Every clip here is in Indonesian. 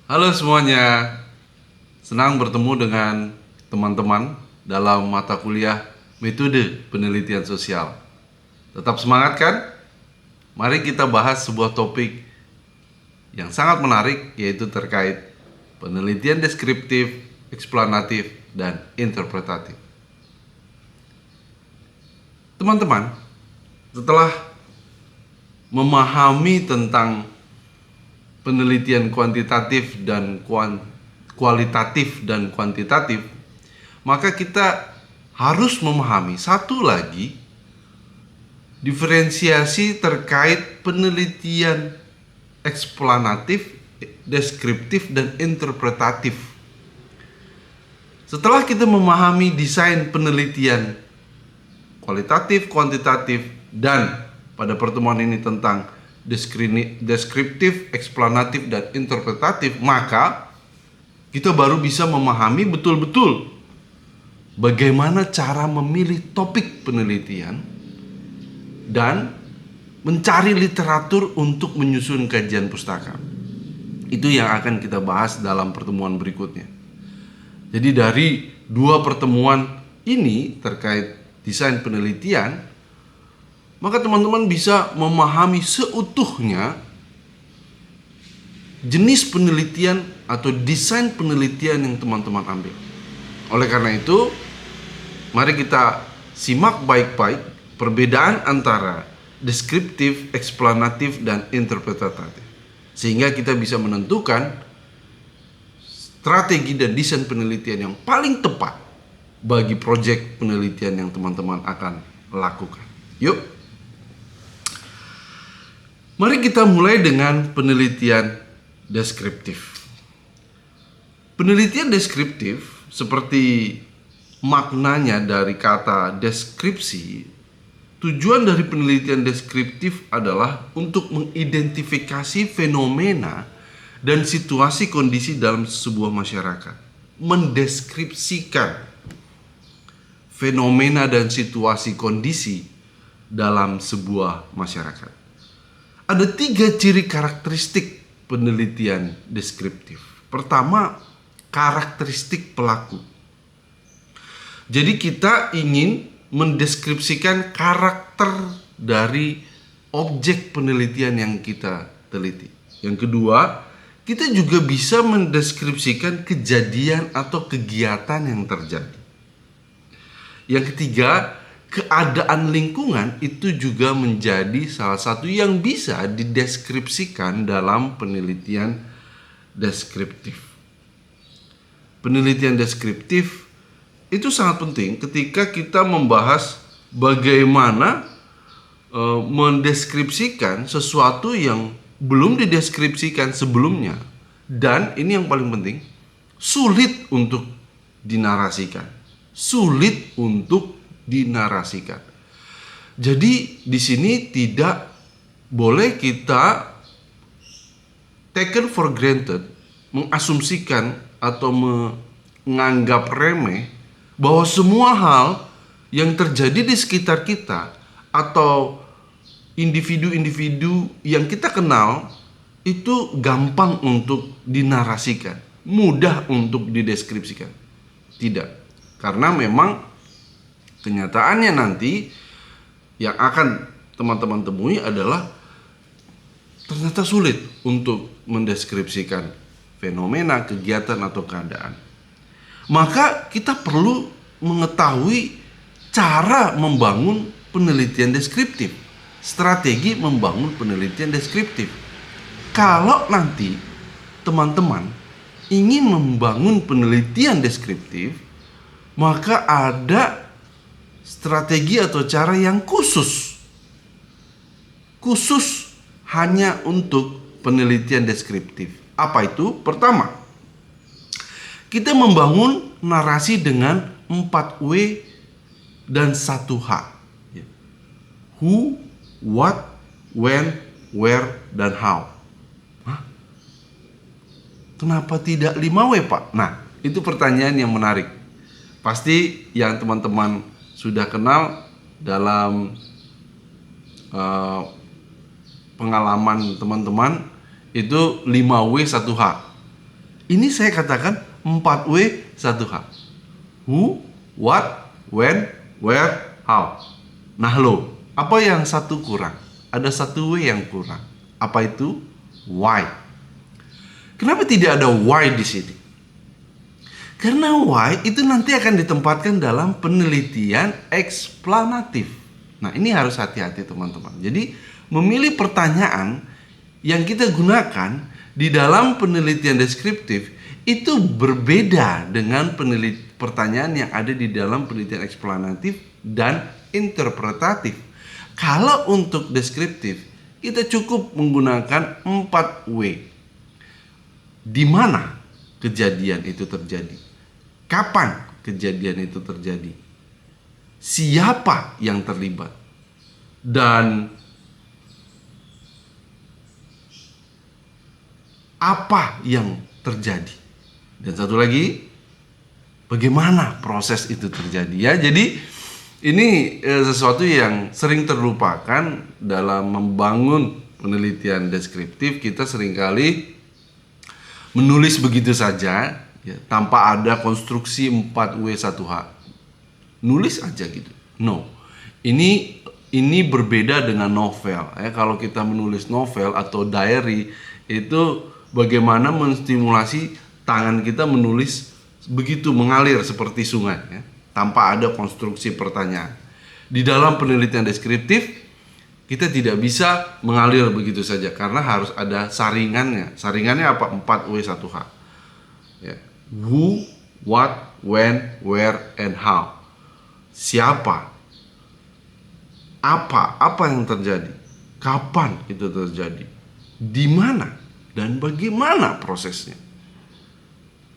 Halo semuanya, senang bertemu dengan teman-teman dalam mata kuliah Metode Penelitian Sosial. Tetap semangat kan? Mari kita bahas sebuah topik yang sangat menarik, yaitu terkait penelitian deskriptif, eksplanatif, dan interpretatif. Teman-teman, setelah memahami tentang penelitian kuantitatif dan kualitatif dan kuantitatif, maka kita harus memahami satu lagi diferensiasi terkait penelitian eksplanatif, deskriptif, dan interpretatif. Setelah kita memahami desain penelitian kualitatif, kuantitatif, dan pada pertemuan ini tentang deskriptif, eksplanatif, dan interpretatif, maka kita baru bisa memahami betul-betul bagaimana cara memilih topik penelitian dan mencari literatur untuk menyusun kajian pustaka. Itu yang akan kita bahas dalam pertemuan berikutnya. Jadi dari dua pertemuan ini terkait desain penelitian, maka teman-teman bisa memahami seutuhnya jenis penelitian atau desain penelitian yang teman-teman ambil. Oleh karena itu, mari kita simak baik-baik perbedaan antara deskriptif, eksplanatif, dan interpretatif, sehingga kita bisa menentukan strategi dan desain penelitian yang paling tepat bagi proyek penelitian yang teman-teman akan lakukan. Yuk, mari kita mulai dengan penelitian deskriptif. Penelitian deskriptif, seperti maknanya dari kata deskripsi, tujuan dari penelitian deskriptif adalah untuk mengidentifikasi fenomena dan situasi kondisi dalam sebuah masyarakat. Mendeskripsikan fenomena dan situasi kondisi dalam sebuah masyarakat. Ada 3 ciri karakteristik penelitian deskriptif. Pertama, karakteristik pelaku. Jadi kita ingin mendeskripsikan karakter dari objek penelitian yang kita teliti. Yang kedua, kita juga bisa mendeskripsikan kejadian atau kegiatan yang terjadi. Yang ketiga, keadaan lingkungan itu juga menjadi salah satu yang bisa dideskripsikan dalam penelitian deskriptif. Penelitian deskriptif itu sangat penting ketika kita membahas bagaimana mendeskripsikan sesuatu yang belum dideskripsikan sebelumnya, dan ini yang paling penting, sulit untuk dinarasikan. Jadi di sini tidak boleh kita taken for granted, mengasumsikan atau menganggap remeh bahwa semua hal yang terjadi di sekitar kita atau individu-individu yang kita kenal itu gampang untuk dinarasikan, mudah untuk dideskripsikan. Tidak. Karena memang kenyataannya nanti yang akan teman-teman temui adalah ternyata sulit untuk mendeskripsikan fenomena, kegiatan, atau keadaan. Maka kita perlu mengetahui cara membangun penelitian deskriptif, strategi membangun penelitian deskriptif. Kalau nanti teman-teman ingin membangun penelitian deskriptif, maka ada strategi atau cara yang khusus hanya untuk penelitian deskriptif. Apa itu? Pertama, kita membangun narasi dengan 4W dan 1H. Who, what, when, where, dan how. Kenapa tidak 5W, Pak? Nah, itu pertanyaan yang menarik. Pasti yang teman-teman sudah kenal dalam pengalaman teman-teman itu 5W 1H. Ini saya katakan 4W 1H. Who, what, when, where, how. Nah lo, apa yang satu kurang? Ada satu W yang kurang. Apa itu? Why. Kenapa tidak ada why di sini? Karena why itu nanti akan ditempatkan dalam penelitian eksplanatif. Nah, ini harus hati-hati teman-teman. Jadi, memilih pertanyaan yang kita gunakan di dalam penelitian deskriptif itu berbeda dengan pertanyaan yang ada di dalam penelitian eksplanatif dan interpretatif. Kalau untuk deskriptif, kita cukup menggunakan 4W. Di mana kejadian itu terjadi? Kapan kejadian itu terjadi? Siapa yang terlibat? Dan apa yang terjadi? Dan satu lagi, bagaimana proses itu terjadi? Ya, jadi ini sesuatu yang sering terlupakan dalam membangun penelitian deskriptif. Kita seringkali menulis begitu saja, ya, tanpa ada konstruksi 4W 1H. Nulis aja gitu. No. Ini berbeda dengan novel. Ya, kalau kita menulis novel atau diary, itu bagaimana menstimulasi tangan kita menulis begitu mengalir seperti sungai, ya, tanpa ada konstruksi pertanyaan. Di dalam penelitian deskriptif, kita tidak bisa mengalir begitu saja karena harus ada saringannya. Saringannya apa? 4W 1H. Ya. Who, what, when, where, and how. Siapa? Apa yang terjadi? Kapan itu terjadi? Di mana? Dan bagaimana prosesnya?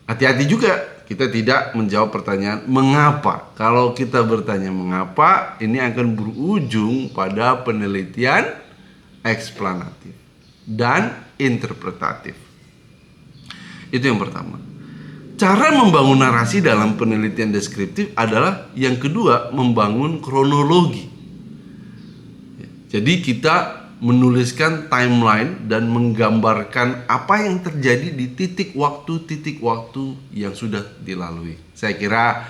Hati-hati juga kita tidak menjawab pertanyaan mengapa. Kalau kita bertanya mengapa, ini akan berujung pada penelitian eksplanatif dan interpretatif. Itu yang pertama. Cara membangun narasi dalam penelitian deskriptif adalah yang kedua, membangun kronologi. Jadi kita menuliskan timeline dan menggambarkan apa yang terjadi di titik waktu yang sudah dilalui. Saya kira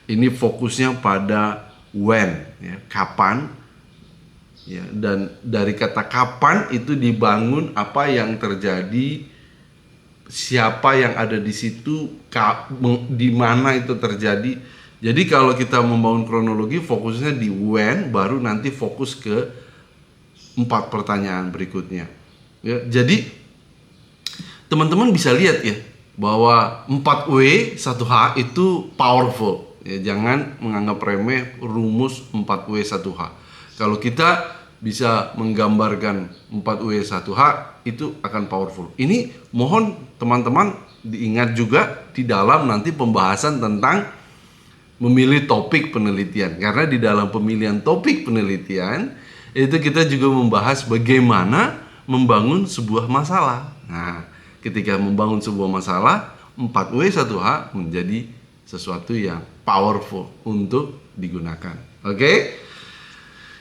ini fokusnya pada when, ya, kapan, ya, dan dari kata kapan itu dibangun apa yang terjadi, siapa yang ada di situ, di mana itu terjadi. Jadi kalau kita membangun kronologi, fokusnya di when, baru nanti fokus ke 4 pertanyaan berikutnya. Ya, jadi teman-teman bisa lihat ya bahwa 4W 1H itu powerful. Ya, jangan menganggap remeh rumus 4W 1H. Kalau kita bisa menggambarkan 4W 1H itu akan powerful. Ini mohon teman-teman diingat juga di dalam nanti pembahasan tentang memilih topik penelitian. Karena di dalam pemilihan topik penelitian itu kita juga membahas bagaimana membangun sebuah masalah. Nah, ketika membangun sebuah masalah, 4W 1H menjadi sesuatu yang powerful untuk digunakan. Oke?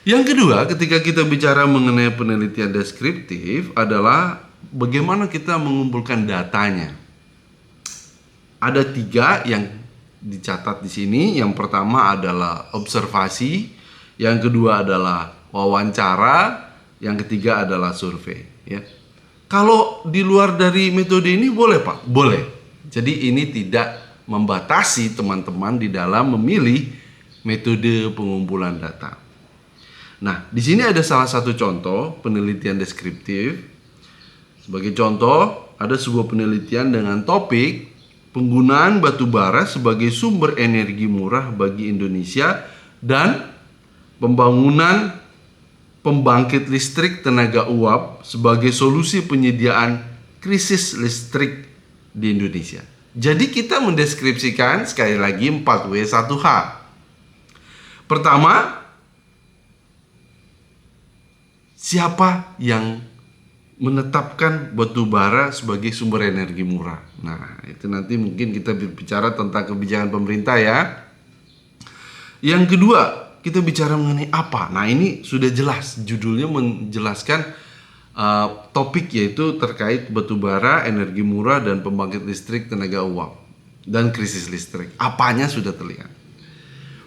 Yang kedua, ketika kita bicara mengenai penelitian deskriptif adalah bagaimana kita mengumpulkan datanya. Ada 3 yang dicatat di sini. Yang pertama adalah observasi, yang kedua adalah wawancara, yang ketiga adalah survei. Ya. Kalau di luar dari metode ini boleh Pak? Boleh. Jadi ini tidak membatasi teman-teman di dalam memilih metode pengumpulan data. Nah, di sini ada salah satu contoh penelitian deskriptif. Sebagai contoh, ada sebuah penelitian dengan topik penggunaan batu bara sebagai sumber energi murah bagi Indonesia dan pembangunan pembangkit listrik tenaga uap sebagai solusi penyediaan krisis listrik di Indonesia. Jadi kita mendeskripsikan sekali lagi 4W 1H. Pertama, siapa yang menetapkan batu bara sebagai sumber energi murah? Nah, itu nanti mungkin kita berbicara tentang kebijakan pemerintah ya. Yang kedua, kita bicara mengenai apa. Nah, ini sudah jelas, judulnya menjelaskan topik yaitu terkait batu bara, energi murah, dan pembangkit listrik tenaga uap dan krisis listrik. Apanya sudah terlihat.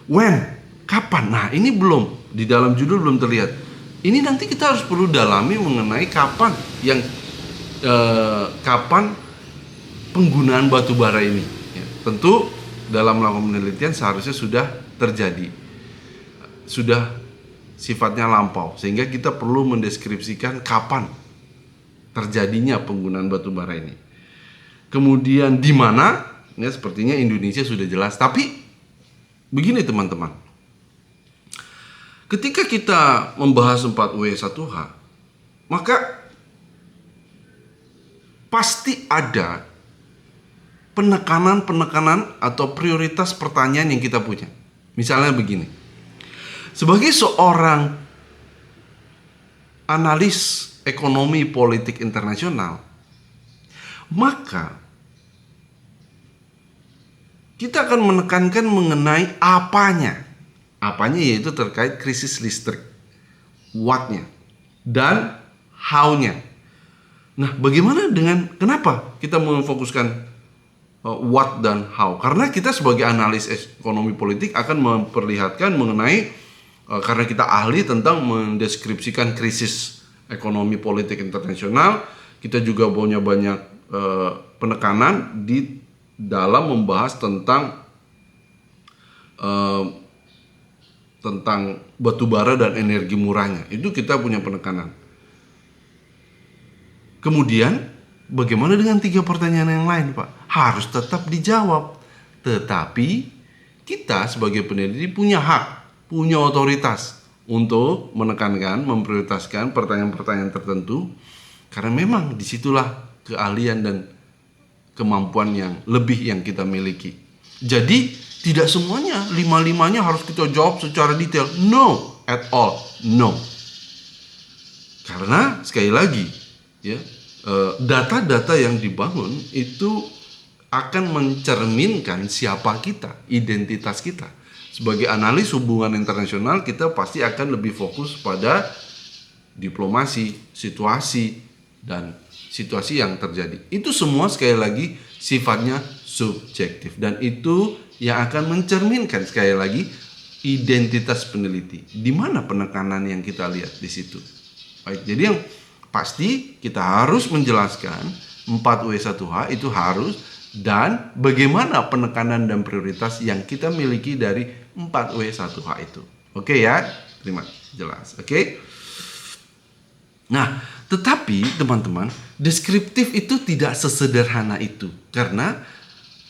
When? Kapan? Nah, ini belum, di dalam judul belum terlihat. Ini nanti kita harus perlu dalami mengenai kapan kapan penggunaan batu bara ini. Ya, tentu dalam melakukan penelitian seharusnya sudah terjadi, sudah sifatnya lampau, sehingga kita perlu mendeskripsikan kapan terjadinya penggunaan batu bara ini. Kemudian di mana? Ya, sepertinya Indonesia sudah jelas. Tapi begini teman-teman, ketika kita membahas 4W1H, maka pasti ada penekanan atau prioritas pertanyaan yang kita punya. Misalnya begini, sebagai seorang analis ekonomi politik internasional, maka kita akan menekankan mengenai apanya. Apanya yaitu terkait krisis listrik, what-nya, dan how-nya. Nah, bagaimana dengan, kenapa kita memfokuskan what dan how? Karena kita sebagai analis ekonomi politik akan memperlihatkan mengenai, karena kita ahli tentang mendeskripsikan krisis ekonomi politik internasional, kita juga punya banyak penekanan di dalam membahas tentang batu bara dan energi murahnya. Itu kita punya penekanan. Kemudian bagaimana dengan 3 pertanyaan yang lain, Pak? Harus tetap dijawab. Tetapi kita sebagai peneliti punya hak, punya otoritas untuk menekankan, memprioritaskan pertanyaan-pertanyaan tertentu, karena memang disitulah keahlian dan kemampuan yang lebih yang kita miliki. Jadi tidak semuanya, 5-5-nya harus kita jawab secara detail. No, at all, no. Karena sekali lagi, ya, data-data yang dibangun itu akan mencerminkan siapa kita, identitas kita. Sebagai analis hubungan internasional, kita pasti akan lebih fokus pada diplomasi, situasi, dan situasi yang terjadi. Itu semua sekali lagi sifatnya subjektif, dan itu yang akan mencerminkan sekali lagi identitas peneliti. Di mana penekanan yang kita lihat di situ. Baik, jadi yang pasti kita harus menjelaskan 4W1H itu harus, dan bagaimana penekanan dan prioritas yang kita miliki dari 4W1H itu. Oke ya, terima jelas. Oke. Nah, tetapi teman-teman, deskriptif itu tidak sesederhana itu, karena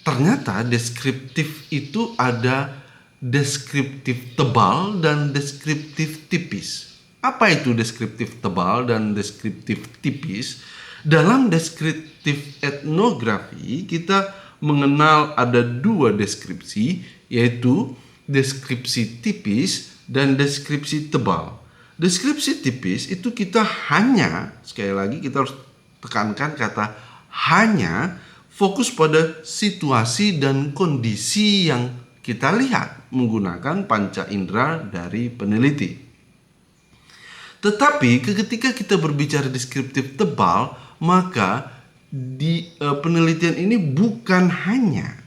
ternyata deskriptif itu ada deskriptif tebal dan deskriptif tipis. Apa itu deskriptif tebal dan deskriptif tipis? Dalam deskriptif etnografi kita mengenal ada 2 deskripsi, yaitu deskripsi tipis dan deskripsi tebal. Deskripsi tipis itu kita hanya, sekali lagi kita harus tekankan kata hanya, fokus pada situasi dan kondisi yang kita lihat menggunakan panca indera dari peneliti. Tetapi ketika kita berbicara deskriptif tebal, maka di penelitian ini bukan hanya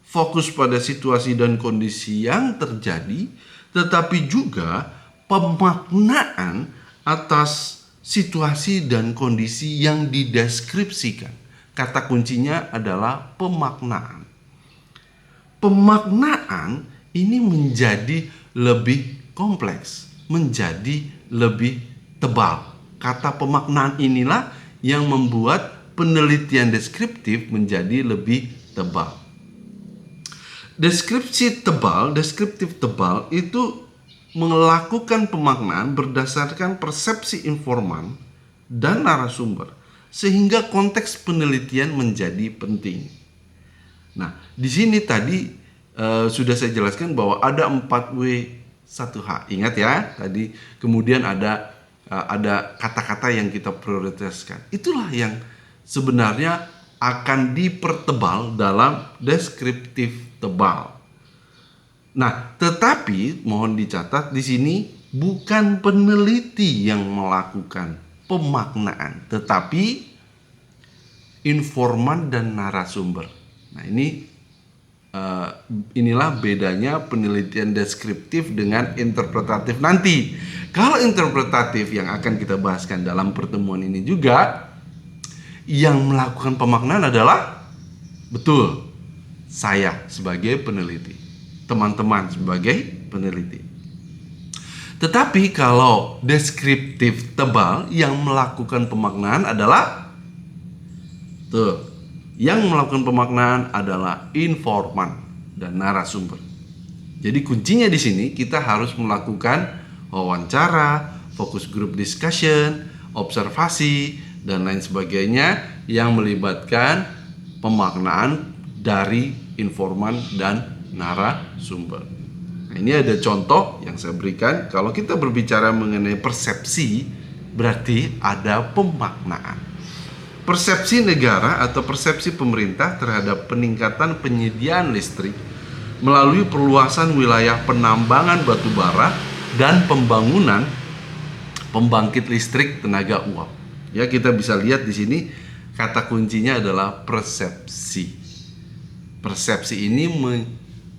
fokus pada situasi dan kondisi yang terjadi, tetapi juga pemaknaan atas situasi dan kondisi yang dideskripsikan. Kata kuncinya adalah pemaknaan. Pemaknaan ini menjadi lebih kompleks, menjadi lebih tebal. Kata pemaknaan inilah yang membuat penelitian deskriptif menjadi lebih tebal. Deskriptif tebal itu melakukan pemaknaan berdasarkan persepsi informan dan narasumber, sehingga konteks penelitian menjadi penting. Nah, di sini tadi sudah saya jelaskan bahwa ada 4W1H. Ingat ya, tadi kemudian ada kata-kata yang kita prioritaskan. Itulah yang sebenarnya akan dipertebal dalam deskriptif tebal. Nah, tetapi mohon dicatat di sini bukan peneliti yang melakukan pemaknaan, tetapi informan dan narasumber. Nah, inilah bedanya penelitian deskriptif dengan interpretatif nanti. Kalau interpretatif yang akan kita bahaskan dalam pertemuan ini juga, yang melakukan pemaknaan adalah betul saya sebagai peneliti, teman-teman sebagai peneliti. Tetapi kalau deskriptif tebal, yang melakukan pemaknaan adalah yang melakukan pemaknaan adalah informan dan narasumber. Jadi kuncinya di sini kita harus melakukan wawancara, focus group discussion, observasi, dan lain sebagainya yang melibatkan pemaknaan dari informan dan narasumber. Nah, ini ada contoh yang saya berikan. Kalau kita berbicara mengenai persepsi, berarti ada pemaknaan. Persepsi negara atau persepsi pemerintah terhadap peningkatan penyediaan listrik melalui perluasan wilayah penambangan batu bara dan pembangunan pembangkit listrik tenaga uap. Ya, kita bisa lihat di sini kata kuncinya adalah persepsi. Persepsi ini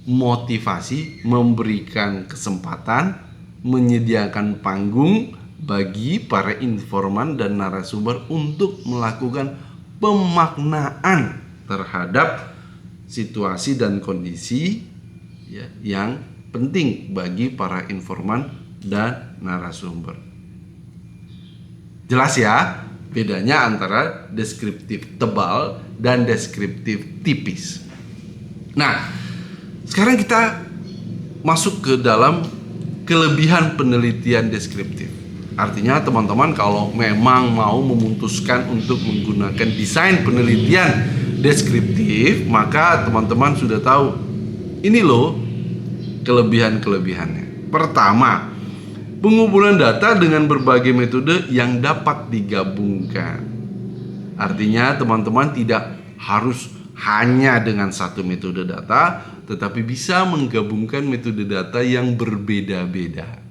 memotivasi, memberikan kesempatan, menyediakan panggung bagi para informan dan narasumber untuk melakukan pemaknaan terhadap situasi dan kondisi ya, yang penting bagi para informan dan narasumber. Jelas ya bedanya antara deskriptif tebal dan deskriptif tipis. Nah, sekarang kita masuk ke dalam kelebihan penelitian deskriptif. Artinya teman-teman kalau memang mau memutuskan untuk menggunakan desain penelitian deskriptif, maka teman-teman sudah tahu ini loh kelebihan-kelebihannya. Pertama, pengumpulan data dengan berbagai metode yang dapat digabungkan. Artinya teman-teman tidak harus hanya dengan satu metode data, tetapi bisa menggabungkan metode data yang berbeda-beda.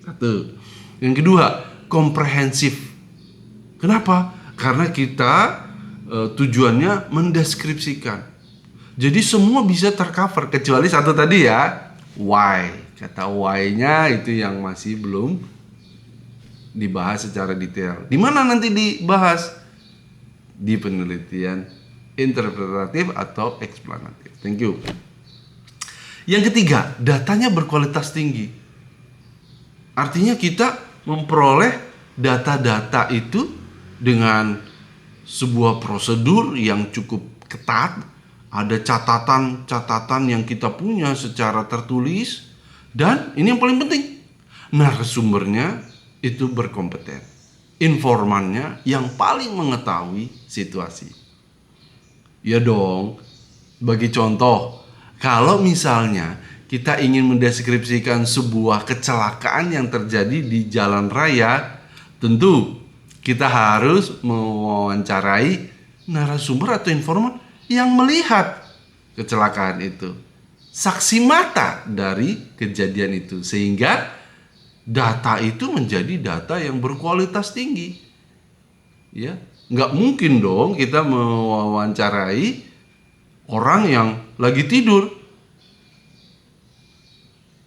Satu. Yang kedua, komprehensif. Kenapa? Karena kita tujuannya mendeskripsikan. Jadi semua bisa tercover kecuali satu tadi ya, why. Kata why-nya itu yang masih belum dibahas secara detail. Di mana nanti dibahas? Di penelitian interpretatif atau eksplanatif. Thank you. Yang ketiga, datanya berkualitas tinggi. Artinya kita memperoleh data-data itu dengan sebuah prosedur yang cukup ketat, ada catatan-catatan yang kita punya secara tertulis, dan ini yang paling penting, narasumbernya itu berkompeten, informannya yang paling mengetahui situasi. Ya dong, bagi contoh, kalau misalnya kita ingin mendeskripsikan sebuah kecelakaan yang terjadi di jalan raya, tentu kita harus mewawancarai narasumber atau informan yang melihat kecelakaan itu, saksi mata dari kejadian itu, sehingga data itu menjadi data yang berkualitas tinggi. Ya, nggak mungkin dong kita mewawancarai orang yang lagi tidur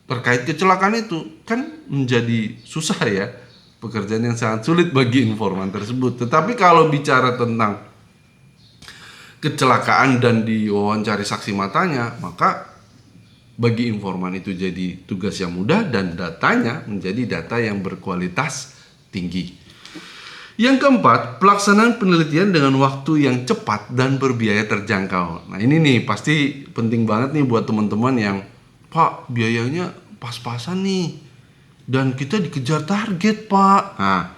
terkait kecelakaan itu, kan menjadi susah ya, pekerjaan yang sangat sulit bagi informan tersebut. Tetapi kalau bicara tentang kecelakaan dan diwawancari saksi matanya, maka bagi informan itu jadi tugas yang mudah dan datanya menjadi data yang berkualitas tinggi. Yang keempat, pelaksanaan penelitian dengan waktu yang cepat dan berbiaya terjangkau. Nah, ini nih pasti penting banget nih buat teman-teman yang, Pak, biayanya pas-pasan nih dan kita dikejar target, Pak. Nah,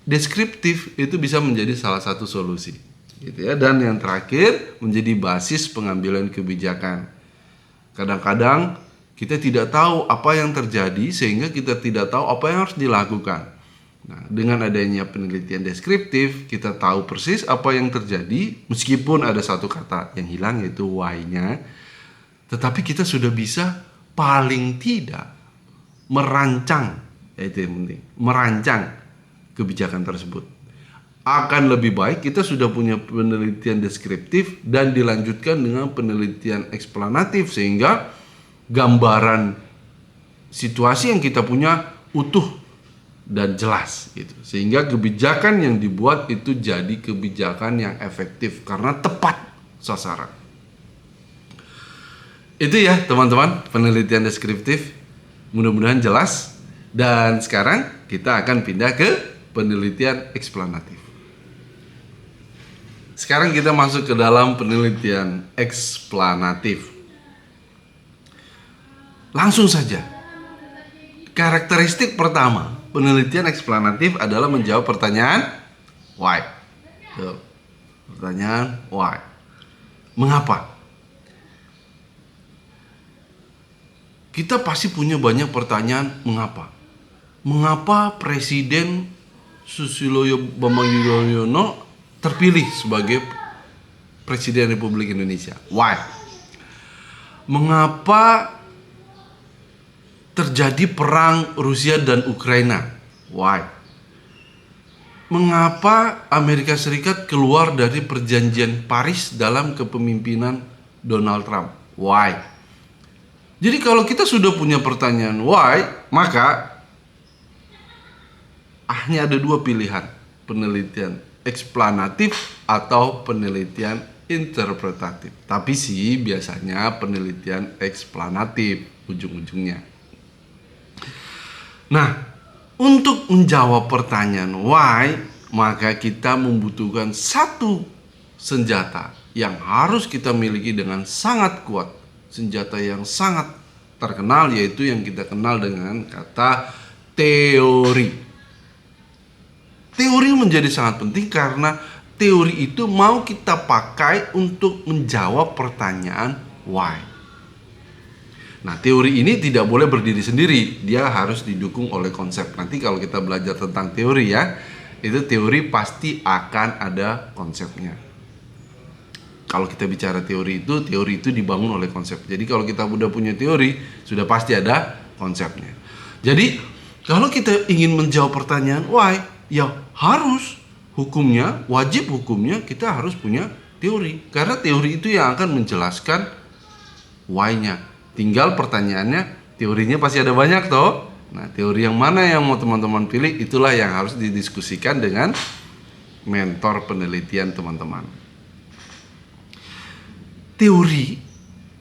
deskriptif itu bisa menjadi salah satu solusi, gitu ya. Dan yang terakhir, menjadi basis pengambilan kebijakan. Kadang-kadang kita tidak tahu apa yang terjadi sehingga kita tidak tahu apa yang harus dilakukan. Nah, dengan adanya penelitian deskriptif, kita tahu persis apa yang terjadi meskipun ada satu kata yang hilang yaitu why-nya. Tetapi kita sudah bisa paling tidak merancang, itu yang penting, merancang kebijakan tersebut. Akan lebih baik kita sudah punya penelitian deskriptif dan dilanjutkan dengan penelitian eksplanatif sehingga gambaran situasi yang kita punya utuh dan jelas gitu. Sehingga kebijakan yang dibuat itu jadi kebijakan yang efektif karena tepat sasaran. Itu ya teman-teman, penelitian deskriptif. Mudah-mudahan jelas. Dan sekarang kita akan pindah ke penelitian eksplanatif. Sekarang kita masuk ke dalam penelitian eksplanatif. Langsung saja. Karakteristik pertama penelitian eksplanatif adalah menjawab pertanyaan why. Tuh, pertanyaan why. Mengapa? Kita pasti punya banyak pertanyaan mengapa. Mengapa Presiden Susilo Bambang Yudhoyono terpilih sebagai Presiden Republik Indonesia? Why? Mengapa terjadi perang Rusia dan Ukraina? Why? Mengapa Amerika Serikat keluar dari perjanjian Paris dalam kepemimpinan Donald Trump? Why? Jadi kalau kita sudah punya pertanyaan why, maka hanya ada dua pilihan, penelitian eksplanatif atau penelitian interpretatif. Tapi sih biasanya penelitian eksplanatif ujung-ujungnya. Nah, untuk menjawab pertanyaan why, maka kita membutuhkan satu senjata yang harus kita miliki dengan sangat kuat. Senjata yang sangat terkenal, yaitu yang kita kenal dengan kata teori. Teori menjadi sangat penting karena teori itu mau kita pakai untuk menjawab pertanyaan why. Nah, teori ini tidak boleh berdiri sendiri, dia harus didukung oleh konsep. Nanti kalau kita belajar tentang teori ya, itu teori pasti akan ada konsepnya. Kalau kita bicara teori itu dibangun oleh konsep. Jadi kalau kita udah punya teori, sudah pasti ada konsepnya. Jadi kalau kita ingin menjawab pertanyaan why, ya harus hukumnya, wajib hukumnya kita harus punya teori. Karena teori itu yang akan menjelaskan why-nya. Tinggal pertanyaannya, teorinya pasti ada banyak toh. Nah, teori yang mana yang mau teman-teman pilih, itulah yang harus didiskusikan dengan mentor penelitian teman-teman. Teori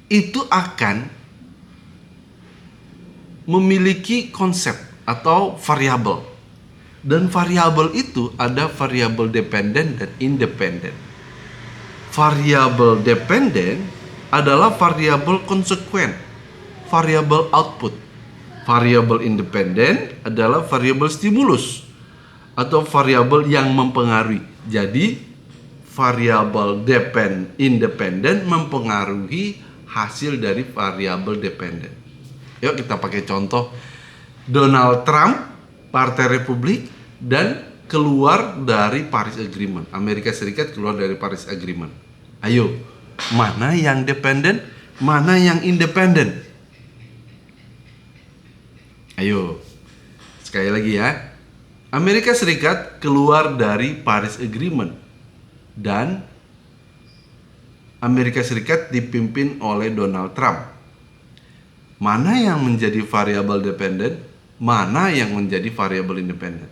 itu akan memiliki konsep atau variabel. Dan variabel itu ada variabel dependen dan independen. Variabel dependen adalah variabel konsekuen, variabel output. Variabel independen adalah variabel stimulus atau variabel yang mempengaruhi. Jadi variabel independen mempengaruhi hasil dari variabel dependen. Yuk kita pakai contoh Donald Trump, Partai Republik, dan keluar dari Paris Agreement. Amerika Serikat keluar dari Paris Agreement. Ayo, mana yang dependen, mana yang independen? Ayo, sekali lagi ya. Amerika Serikat keluar dari Paris Agreement dan Amerika Serikat dipimpin oleh Donald Trump. Mana yang menjadi variabel dependen, mana yang menjadi variabel independen?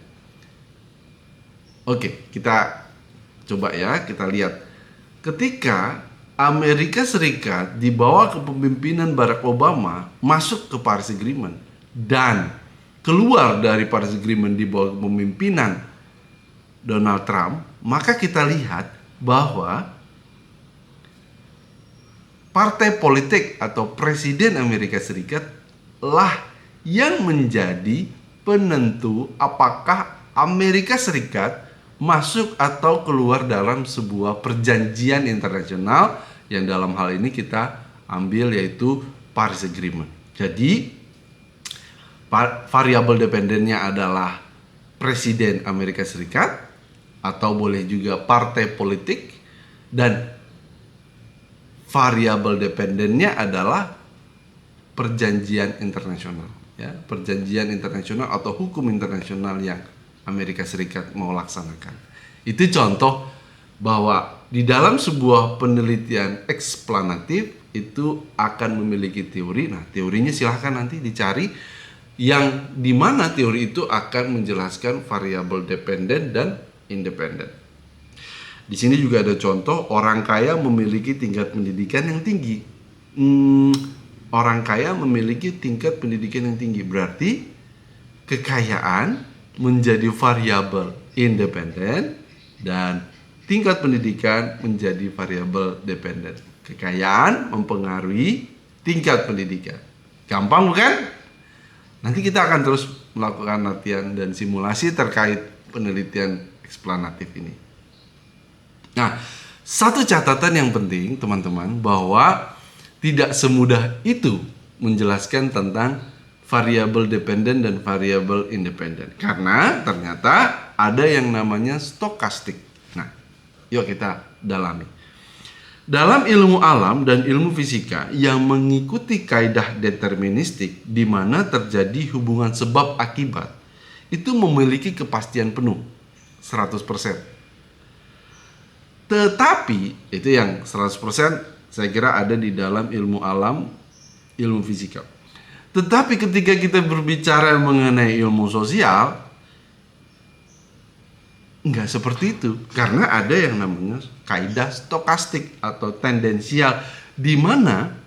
Oke, kita coba ya, kita lihat. Ketika Amerika Serikat di bawah kepemimpinan Barack Obama masuk ke Paris Agreement dan keluar dari Paris Agreement di bawah kepemimpinan Donald Trump, maka kita lihat bahwa partai politik atau presiden Amerika Serikat lah yang menjadi penentu apakah Amerika Serikat masuk atau keluar dalam sebuah perjanjian internasional yang dalam hal ini kita ambil yaitu Paris Agreement. Jadi variabel dependennya adalah presiden Amerika Serikat atau boleh juga partai politik, dan variabel dependennya adalah perjanjian internasional ya, perjanjian internasional atau hukum internasional yang Amerika Serikat mau laksanakan. Itu contoh bahwa di dalam sebuah penelitian eksplanatif itu akan memiliki teori. Nah, teorinya silahkan nanti dicari yang dimana teori itu akan menjelaskan variabel dependen dan independen. Di sini juga ada contoh orang kaya memiliki tingkat pendidikan yang tinggi. Orang kaya memiliki tingkat pendidikan yang tinggi, berarti kekayaan menjadi variabel independen dan tingkat pendidikan menjadi variabel dependen. Kekayaan mempengaruhi tingkat pendidikan. Gampang bukan? Nanti kita akan terus melakukan latihan dan simulasi terkait penelitian eksplanatif ini. Nah, satu catatan yang penting teman-teman, bahwa tidak semudah itu menjelaskan tentang variabel dependen dan variabel independen. Karena ternyata ada yang namanya stokastik. Nah, yuk kita dalami. Dalam ilmu alam dan ilmu fisika yang mengikuti kaidah deterministik di mana terjadi hubungan sebab akibat, itu memiliki kepastian penuh 100%. Tetapi itu yang 100% saya kira ada di dalam ilmu alam, ilmu fisika. Tetapi ketika kita berbicara mengenai ilmu sosial, enggak seperti itu. Karena ada yang namanya kaidah stokastik atau tendensial, di mana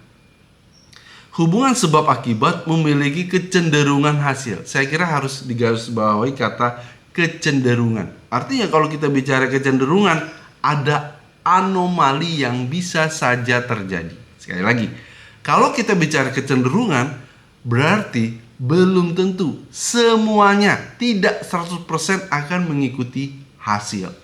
hubungan sebab akibat memiliki kecenderungan hasil. Saya kira harus digarisbawahi kata kecenderungan. Artinya kalau kita bicara kecenderungan, ada anomali yang bisa saja terjadi. Sekali lagi, kalau kita bicara kecenderungan, berarti belum tentu semuanya, tidak 100% akan mengikuti hasil.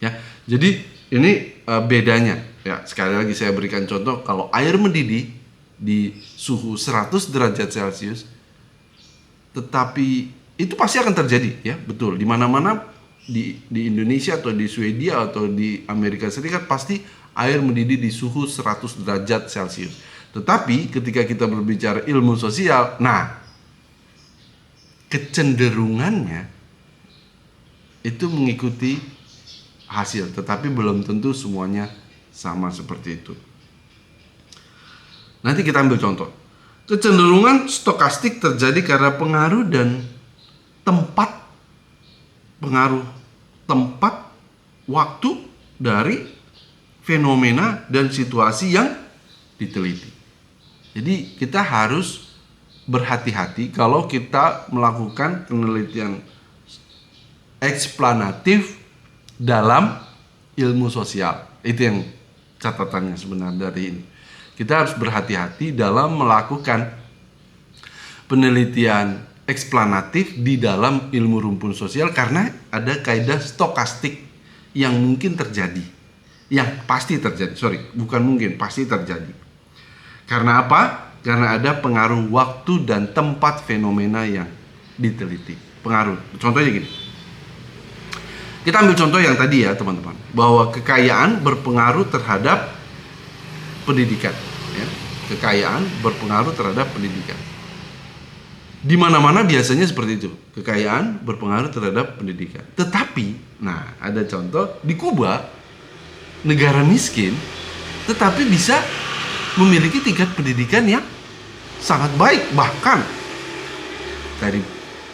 Ya, jadi ini bedanya. Ya, sekali lagi saya berikan contoh, kalau air mendidih di suhu 100 derajat Celcius, tetapi itu pasti akan terjadi, ya, betul. Di mana-mana di Indonesia atau di Swedia atau di Amerika Serikat pasti air mendidih di suhu 100 derajat Celcius. Tetapi ketika kita berbicara ilmu sosial, nah, kecenderungannya itu mengikuti hasil, tetapi belum tentu semuanya sama seperti itu. Nanti kita ambil contoh. Kecenderungan stokastik terjadi karena pengaruh tempat, waktu dari fenomena dan situasi yang diteliti. Jadi kita harus berhati-hati kalau kita melakukan penelitian eksplanatif dalam ilmu sosial. Itu yang catatannya sebenarnya dari ini. Kita harus berhati-hati dalam melakukan penelitian eksplanatif di dalam ilmu rumpun sosial, karena ada kaidah stokastik yang mungkin terjadi, yang pasti terjadi. Pasti terjadi. Karena apa? Karena ada pengaruh waktu dan tempat fenomena yang diteliti. Pengaruh. Contohnya gini. Kita ambil contoh yang tadi ya teman-teman, bahwa kekayaan berpengaruh terhadap pendidikan. Ya. Kekayaan berpengaruh terhadap pendidikan. Di mana-mana biasanya seperti itu. Kekayaan berpengaruh terhadap pendidikan. Tetapi, nah, ada contoh di Kuba, negara miskin, tetapi bisa memiliki tingkat pendidikan yang sangat baik. Bahkan dari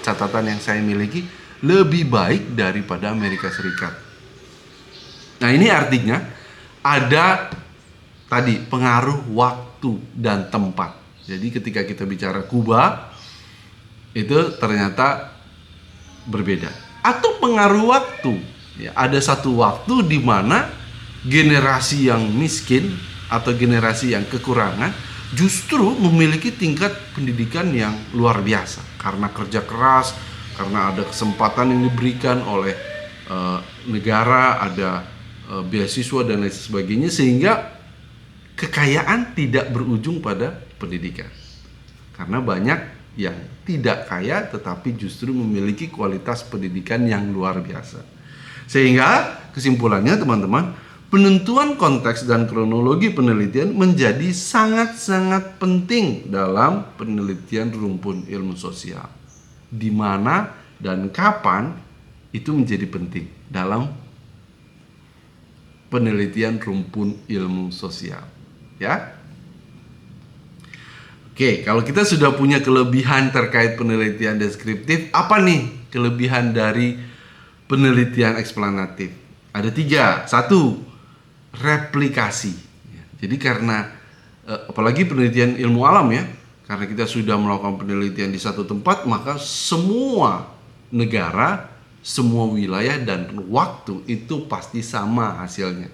catatan yang saya miliki, lebih baik daripada Amerika Serikat. Nah, ini artinya ada tadi pengaruh waktu dan tempat. Jadi ketika kita bicara Kuba, itu ternyata berbeda. Atau pengaruh waktu. Ya, ada satu waktu di mana generasi yang miskin atau generasi yang kekurangan justru memiliki tingkat pendidikan yang luar biasa karena kerja keras, karena ada kesempatan yang diberikan oleh negara, ada beasiswa dan lain sebagainya, sehingga kekayaan tidak berujung pada pendidikan. Karena banyak yang tidak kaya tetapi justru memiliki kualitas pendidikan yang luar biasa. Sehingga kesimpulannya teman-teman, penentuan konteks dan kronologi penelitian menjadi sangat-sangat penting dalam penelitian rumpun ilmu sosial, di mana dan kapan itu menjadi penting dalam penelitian rumpun ilmu sosial, ya. Oke, kalau kita sudah punya kelebihan terkait penelitian deskriptif, apa nih kelebihan dari penelitian eksplanatif? Ada 3. 1, replikasi. Jadi karena apalagi penelitian ilmu alam ya, karena kita sudah melakukan penelitian di satu tempat, maka semua negara, semua wilayah dan waktu itu pasti sama hasilnya.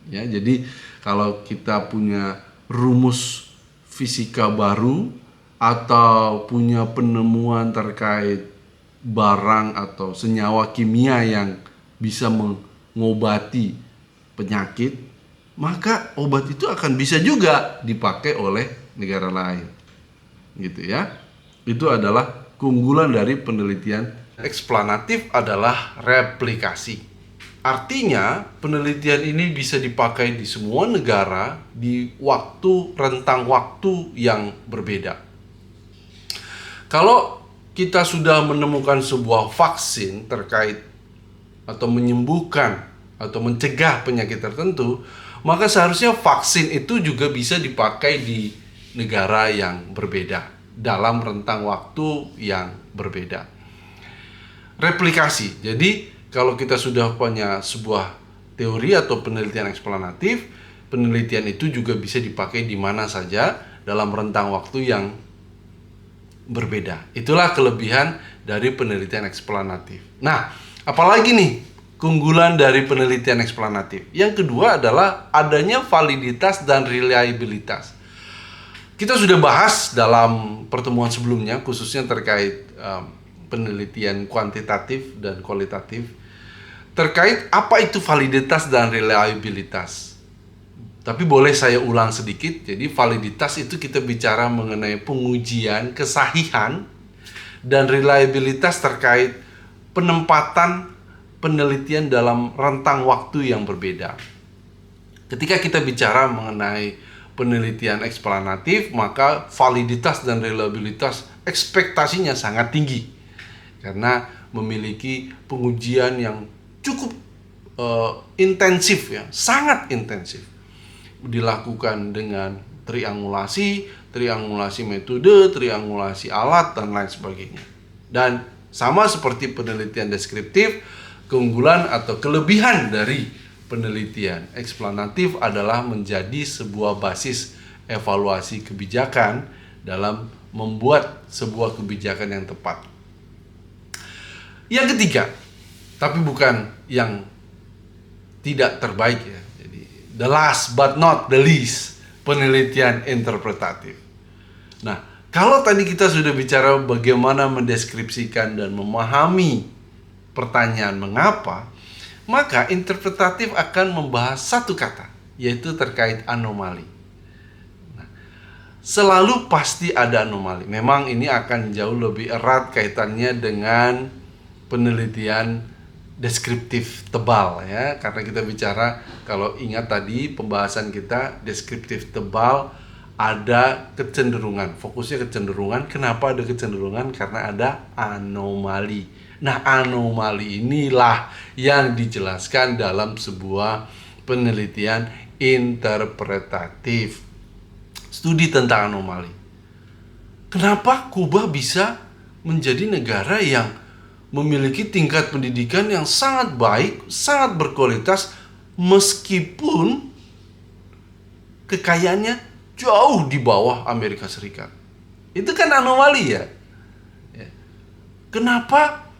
Ya, jadi kalau kita punya rumus fisika baru atau punya penemuan terkait barang atau senyawa kimia yang bisa mengobati penyakit, maka obat itu akan bisa juga dipakai oleh negara lain. Gitu ya. Itu adalah keunggulan dari penelitian eksplanatif adalah replikasi. Artinya, penelitian ini bisa dipakai di semua negara di rentang waktu yang berbeda. Kalau kita sudah menemukan sebuah vaksin terkait atau menyembuhkan atau mencegah penyakit tertentu, maka seharusnya vaksin itu juga bisa dipakai di negara yang berbeda dalam rentang waktu yang berbeda. Replikasi. Jadi kalau kita sudah punya sebuah teori atau penelitian eksplanatif, penelitian itu juga bisa dipakai di mana saja dalam rentang waktu yang berbeda. Itulah kelebihan dari penelitian eksplanatif. Nah, apalagi nih keunggulan dari penelitian eksplanatif? Yang kedua adalah adanya validitas dan reliabilitas. Kita sudah bahas dalam pertemuan sebelumnya, khususnya terkait penelitian kuantitatif dan kualitatif, terkait apa itu validitas dan reliabilitas. Tapi boleh saya ulang sedikit. Jadi validitas itu kita bicara mengenai pengujian kesahihan, dan reliabilitas terkait penempatan penelitian dalam rentang waktu yang berbeda. Ketika kita bicara mengenai penelitian eksplanatif, maka validitas dan reliabilitas ekspektasinya sangat tinggi karena memiliki pengujian yang cukup intensif ya, sangat intensif. Dilakukan dengan triangulasi metode, triangulasi alat dan lain sebagainya. Dan sama seperti penelitian deskriptif, keunggulan atau kelebihan dari penelitian eksplanatif adalah menjadi sebuah basis evaluasi kebijakan dalam membuat sebuah kebijakan yang tepat. Yang ketiga, tapi bukan yang tidak terbaik ya. Jadi the last but not the least, penelitian interpretatif. Nah, kalau tadi kita sudah bicara bagaimana mendeskripsikan dan memahami pertanyaan mengapa, maka interpretatif akan membahas satu kata, yaitu terkait anomali. Nah, selalu pasti ada anomali. Memang ini akan jauh lebih erat kaitannya dengan penelitian deskriptif tebal ya, karena kita bicara, kalau ingat tadi pembahasan kita deskriptif tebal, ada kecenderungan, fokusnya kecenderungan. Kenapa ada kecenderungan? Karena ada anomali. Nah, anomali inilah yang dijelaskan dalam sebuah penelitian interpretatif, studi tentang anomali. Kenapa Kuba bisa menjadi negara yang memiliki tingkat pendidikan yang sangat baik, sangat berkualitas, meskipun kekayaannya jauh di bawah Amerika Serikat? Itu kan anomali ya. Kenapa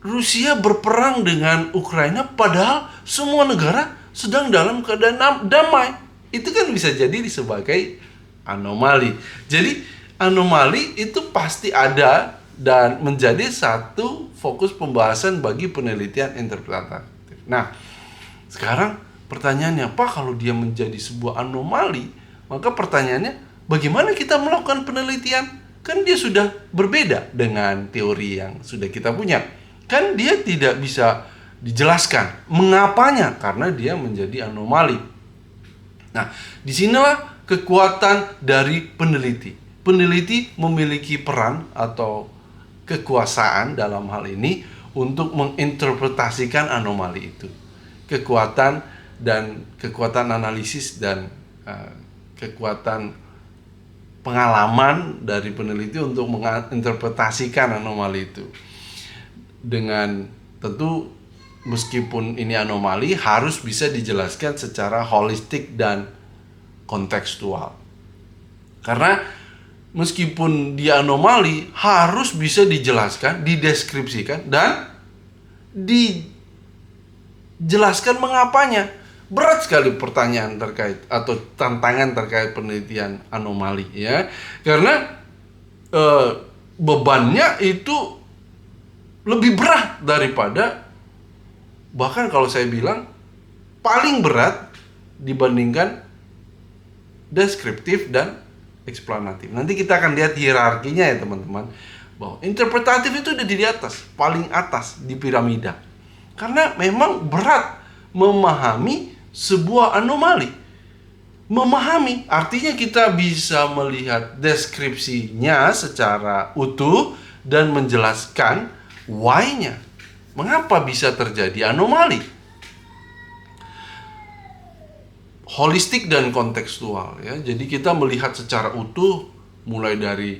Rusia berperang dengan Ukraina padahal semua negara sedang dalam keadaan damai? Itu kan bisa jadi sebagai anomali. Jadi anomali itu pasti ada dan menjadi satu fokus pembahasan bagi penelitian interpretatif. Nah, sekarang pertanyaannya, apa kalau dia menjadi sebuah anomali? Maka pertanyaannya, bagaimana kita melakukan penelitian? Kan dia sudah berbeda dengan teori yang sudah kita punya. Kan dia tidak bisa dijelaskan mengapanya, karena dia menjadi anomali. Nah, disinilah kekuatan dari peneliti. Peneliti memiliki peran atau kekuasaan dalam hal ini untuk menginterpretasikan anomali itu. Kekuatan analisis dan kekuatan pengalaman dari peneliti untuk menginterpretasikan anomali itu. Dengan tentu meskipun ini anomali harus bisa dijelaskan secara holistik dan kontekstual. Karena meskipun dia anomali harus bisa dijelaskan, dideskripsikan dan dijelaskan mengapanya. Berat sekali pertanyaan terkait atau tantangan terkait penelitian anomali ya. Karena bebannya itu lebih berat daripada, bahkan kalau saya bilang paling berat dibandingkan deskriptif dan eksplanatif. Nanti kita akan lihat hierarkinya ya teman-teman, bahwa interpretatif itu udah di atas, paling atas di piramida. Karena memang berat memahami sebuah anomali. Memahami artinya kita bisa melihat deskripsinya secara utuh dan menjelaskan why-nya. Mengapa bisa terjadi anomali? Holistik dan kontekstual ya. Jadi kita melihat secara utuh mulai dari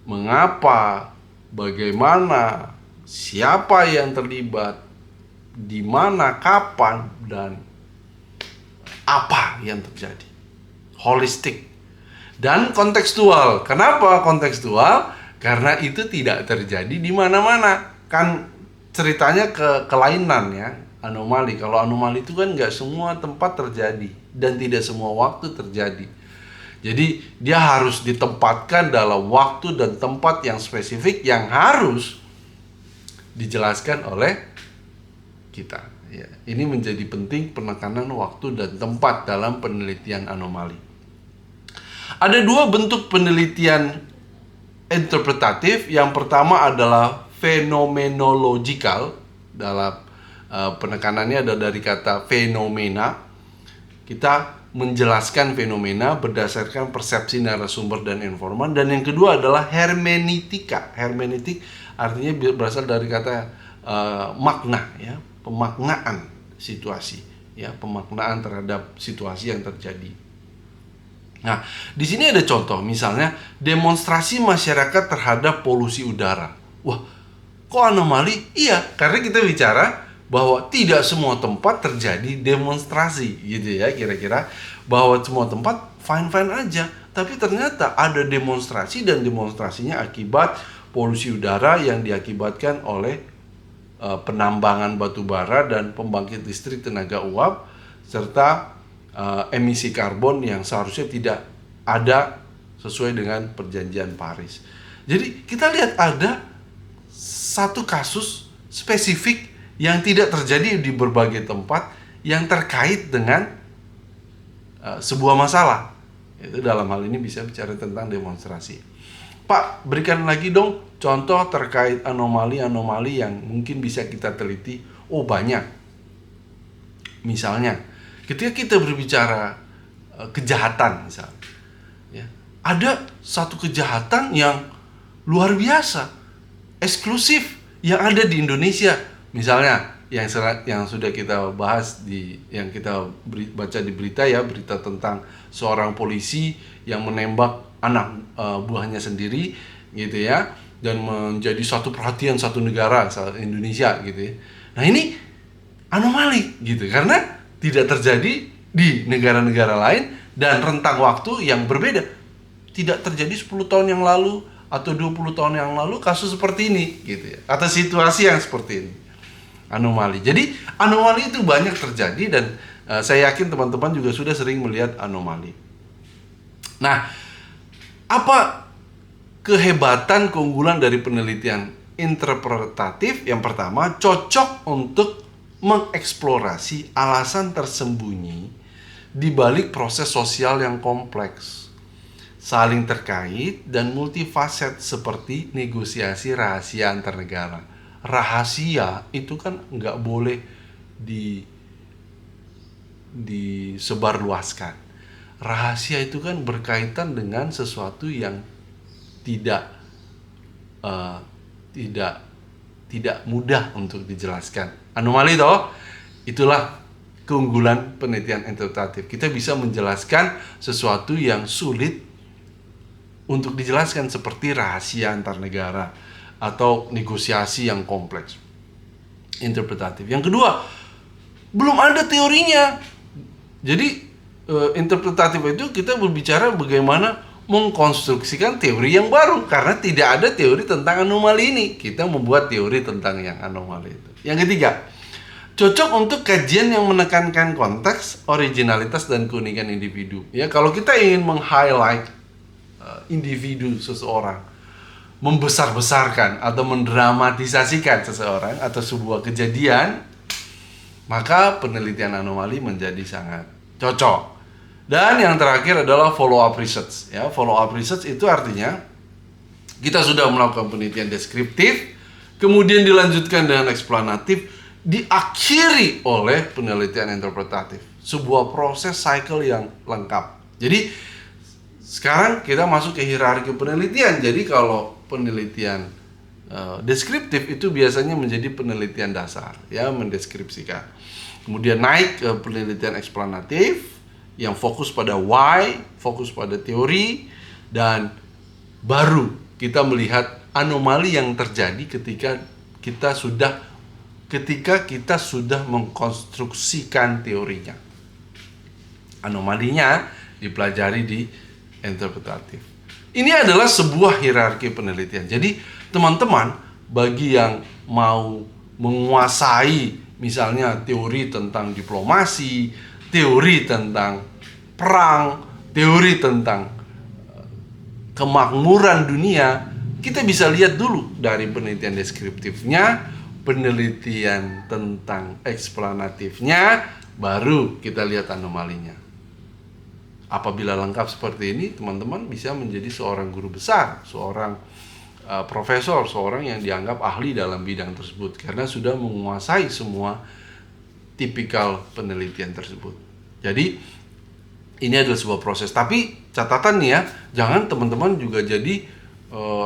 mengapa, bagaimana, siapa yang terlibat, di mana, kapan, dan apa yang terjadi. Holistik dan kontekstual. Kenapa kontekstual? Karena itu tidak terjadi di mana-mana. Kan ceritanya kelainan ya, anomali. Kalau anomali itu kan nggak semua tempat terjadi dan tidak semua waktu terjadi. Jadi dia harus ditempatkan dalam waktu dan tempat yang spesifik yang harus dijelaskan oleh kita. Ya, ini menjadi penting penekanan waktu dan tempat dalam penelitian anomali. Ada dua bentuk penelitian interpretatif. Yang pertama adalah fenomenological. Dalam penekanannya ada dari kata fenomena. Kita menjelaskan fenomena berdasarkan persepsi narasumber dan informan. Dan yang kedua adalah hermeneutika. Hermeneutik artinya berasal dari kata makna ya, pemaknaan situasi ya, pemaknaan terhadap situasi yang terjadi. Nah, di sini ada contoh, misalnya demonstrasi masyarakat terhadap polusi udara. Wah, kok anomali? Iya, karena kita bicara bahwa tidak semua tempat terjadi demonstrasi, gitu ya, kira-kira. Bahwa semua tempat fine-fine aja, tapi ternyata ada demonstrasi dan demonstrasinya akibat polusi udara yang diakibatkan oleh penambangan batu bara dan pembangkit listrik tenaga uap serta emisi karbon yang seharusnya tidak ada sesuai dengan perjanjian Paris. Jadi kita lihat ada satu kasus spesifik yang tidak terjadi di berbagai tempat yang terkait dengan sebuah masalah. Itu dalam hal ini bisa bicara tentang demonstrasi. Pak, berikan lagi dong contoh terkait anomali-anomali yang mungkin bisa kita teliti. Oh, banyak. Misalnya, ketika kita berbicara kejahatan misalnya, ya, ada satu kejahatan yang luar biasa, eksklusif yang ada di Indonesia. Misalnya yang sudah kita bahas yang kita baca di berita ya, berita tentang seorang polisi yang menembak anak buahnya sendiri gitu ya, dan menjadi satu perhatian satu negara, Indonesia gitu ya. Nah, ini anomali gitu karena tidak terjadi di negara-negara lain dan rentang waktu yang berbeda. Tidak terjadi 10 tahun yang lalu atau 20 tahun yang lalu kasus seperti ini gitu ya, atau situasi yang seperti ini. Anomali. Jadi anomali itu banyak terjadi dan saya yakin teman-teman juga sudah sering melihat anomali. Nah, apa kehebatan keunggulan dari penelitian interpretatif? Yang pertama, cocok untuk mengeksplorasi alasan tersembunyi di balik proses sosial yang kompleks, saling terkait dan multifaset seperti negosiasi rahasia antar negara. Rahasia itu kan nggak boleh disebarluaskan. Rahasia itu kan berkaitan dengan sesuatu yang tidak tidak mudah untuk dijelaskan. Anomali toh, itulah keunggulan penelitian interpretatif. Kita bisa menjelaskan sesuatu yang sulit untuk dijelaskan, seperti rahasia antar negara atau negosiasi yang kompleks. Interpretatif. Yang kedua, belum ada teorinya. Jadi interpretatif itu kita berbicara bagaimana mengkonstruksikan teori yang baru, karena tidak ada teori tentang anomali ini. Kita membuat teori tentang yang anomali itu. Yang ketiga, cocok untuk kajian yang menekankan konteks, originalitas, dan keunikan individu. Ya, kalau kita ingin meng-highlight individu seseorang, membesar-besarkan atau mendramatisasikan seseorang atau sebuah kejadian, maka penelitian anomali menjadi sangat cocok. Dan yang terakhir adalah follow up research. Ya, follow up research itu artinya kita sudah melakukan penelitian deskriptif, kemudian dilanjutkan dengan eksplanatif, diakhiri oleh penelitian interpretatif. Sebuah proses cycle yang lengkap. Jadi sekarang kita masuk ke hierarki penelitian. Jadi kalau penelitian deskriptif itu biasanya menjadi penelitian dasar, ya, mendeskripsikan. Kemudian naik ke penelitian eksplanatif yang fokus pada why, fokus pada teori, dan baru kita melihat anomali yang terjadi ketika kita sudah mengkonstruksikan teorinya. Anomalinya dipelajari di interpretatif. Ini adalah sebuah hierarki penelitian. Jadi teman-teman, bagi yang mau menguasai misalnya teori tentang diplomasi, teori tentang perang, teori tentang kemakmuran dunia, kita bisa lihat dulu dari penelitian deskriptifnya, penelitian tentang eksplanatifnya, baru kita lihat anomalinya. Apabila lengkap seperti ini, teman-teman bisa menjadi seorang guru besar, seorang profesor, seorang yang dianggap ahli dalam bidang tersebut, karena sudah menguasai semua tipikal penelitian tersebut. Jadi ini adalah sebuah proses. Tapi catatan nih ya, jangan teman-teman juga jadi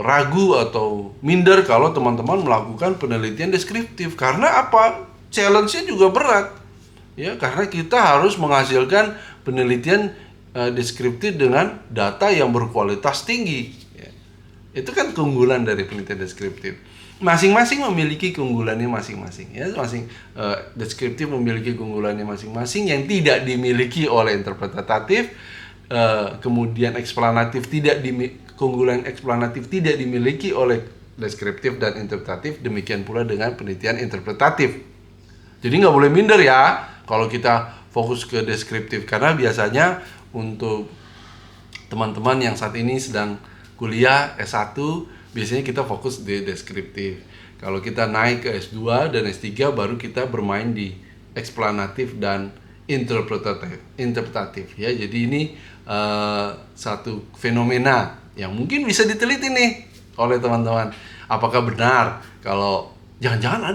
ragu atau minder kalau teman-teman melakukan penelitian deskriptif. Karena apa? Challenge-nya juga berat. Ya, karena kita harus menghasilkan penelitian deskriptif dengan data yang berkualitas tinggi. Ya. Itu kan keunggulan dari penelitian deskriptif. Masing-masing memiliki keunggulannya masing-masing. Ya, deskriptif memiliki keunggulannya masing-masing yang tidak dimiliki oleh interpretatif. Kemudian eksplanatif keunggulan eksplanatif tidak dimiliki oleh deskriptif dan interpretatif. Demikian pula dengan penelitian interpretatif. Jadi nggak boleh minder ya kalau kita fokus ke deskriptif, karena biasanya untuk teman-teman yang saat ini sedang kuliah S1, biasanya kita fokus di deskriptif. Kalau kita naik ke S2 dan S3, baru kita bermain di eksplanatif dan interpretatif. Ya, jadi ini satu fenomena yang mungkin bisa diteliti nih oleh teman-teman. Apakah benar kalau jangan-jangan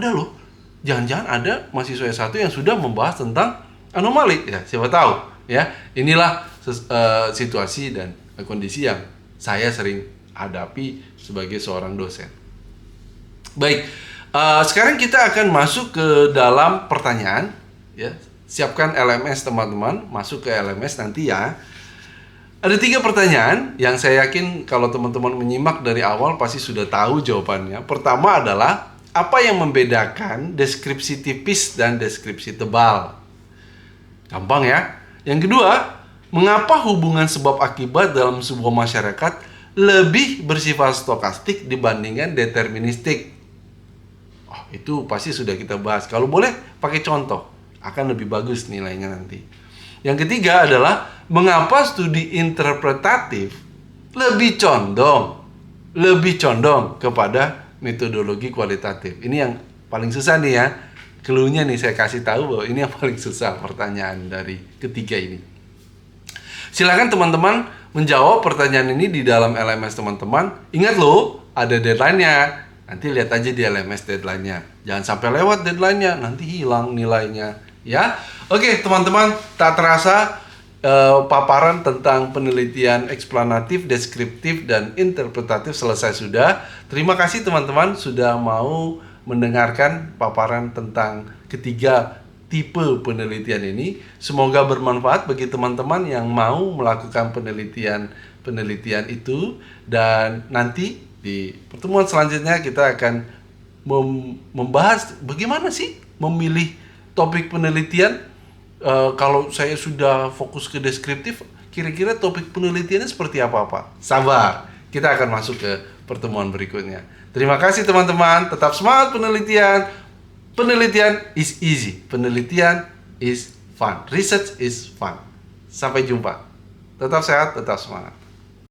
ada mahasiswa S1 yang sudah membahas tentang anomali? Ya, siapa tahu. Ya, inilah situasi dan kondisi yang saya sering hadapi sebagai seorang dosen. Baik, sekarang kita akan masuk ke dalam pertanyaan. Ya, siapkan LMS teman-teman, masuk ke LMS nanti ya. Ada 3 pertanyaan yang saya yakin kalau teman-teman menyimak dari awal pasti sudah tahu jawabannya. Pertama adalah, apa yang membedakan deskripsi tipis dan deskripsi tebal? Gampang ya. Yang kedua, mengapa hubungan sebab akibat dalam sebuah masyarakat lebih bersifat stokastik dibandingkan deterministik? Oh, itu pasti sudah kita bahas. Kalau boleh pakai contoh, akan lebih bagus nilainya nanti. Yang ketiga adalah, mengapa studi interpretatif lebih condong kepada metodologi kualitatif? Ini yang paling susah nih ya. Clue-nya nih saya kasih tahu bahwa ini yang paling susah pertanyaan dari ketiga ini. Silakan teman-teman menjawab pertanyaan ini di dalam LMS teman-teman. Ingat loh, ada deadline-nya. Nanti lihat aja di LMS deadline-nya. Jangan sampai lewat deadline-nya, nanti hilang nilainya. Ya, oke teman-teman, tak terasa paparan tentang penelitian eksplanatif, deskriptif, dan interpretatif selesai sudah. Terima kasih teman-teman sudah mau mendengarkan paparan tentang ketiga tipe penelitian ini. Semoga bermanfaat bagi teman-teman yang mau melakukan penelitian itu. Dan nanti di pertemuan selanjutnya kita akan membahas bagaimana sih memilih topik penelitian. Kalau saya sudah fokus ke deskriptif, kira-kira topik penelitiannya seperti apa? Sabar, kita akan masuk ke pertemuan berikutnya. Terima kasih teman-teman, tetap semangat penelitian. Penelitian is easy, penelitian is fun, research is fun. Sampai jumpa. Tetap sehat, tetap semangat.